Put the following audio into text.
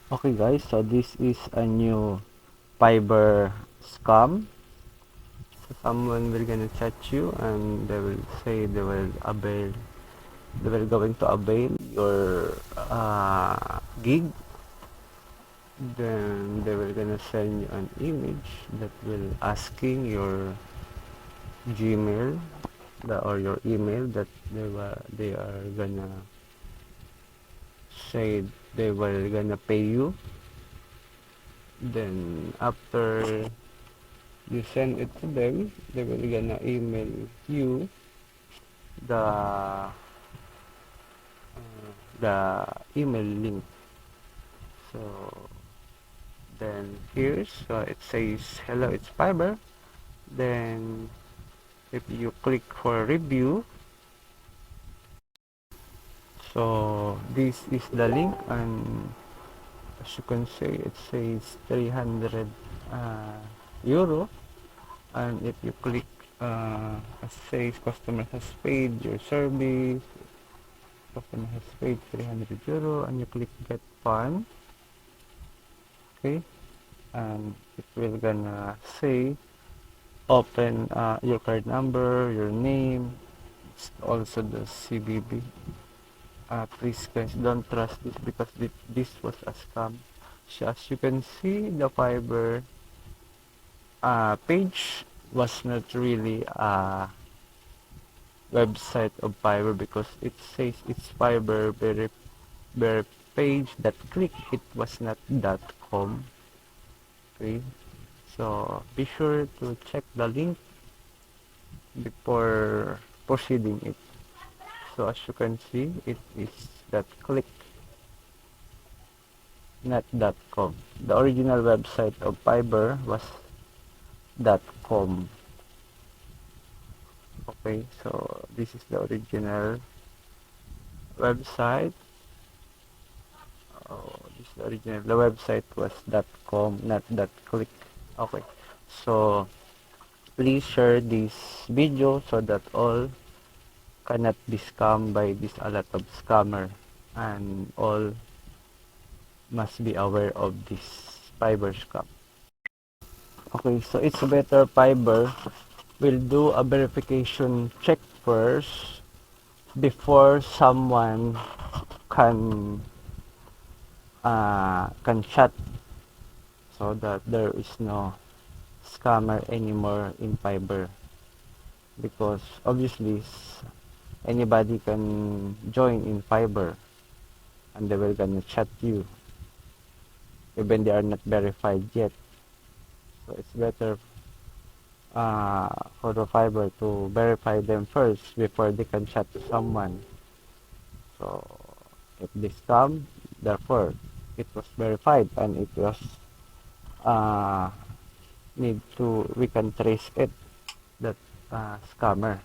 Okay guys, so this is a new Fiverr scam. So someone will gonna chat you and they will say they will going to avail your gig. Then they will gonna send you an image that will asking your Gmail or your email that they are gonna say they will gonna pay you. Then after you send it to them, they will gonna email you the the email link. So then here's it says hello, it's Fiverr. Then if you click for review, so this is the link, and as you can see it says 300 euro. And if you click it says customer has paid your service, customer has paid 300 euro, and you click get fund. Okay, and it will gonna say open your card number, your name, also the CVV. Please guys, don't trust this because this was a scam. So as you can see, the Fiverr page was not really a website of Fiverr, because it says it's Fiverr very page that click, it was not .com. Okay, so be sure to check the link before proceeding it. So as you can see, it is that click, not .com. The original website of Fiverr was .com. Okay, so this is the original website. Oh, this is the original. The website was .com, not .click. Okay, so please share this video so that all cannot be scammed by this a lot of scammer, and all must be aware of this Fiverr scam. Okay, so it's better Fiverr will do a verification check first before someone can chat, so that there is no scammer anymore in Fiverr, because obviously anybody can join in Fiverr and they will gonna chat you even they are not verified yet. So it's better for the Fiverr to verify them first before they can chat to someone. So if they scam, therefore it was verified and it was uh, we can trace it, that scammer.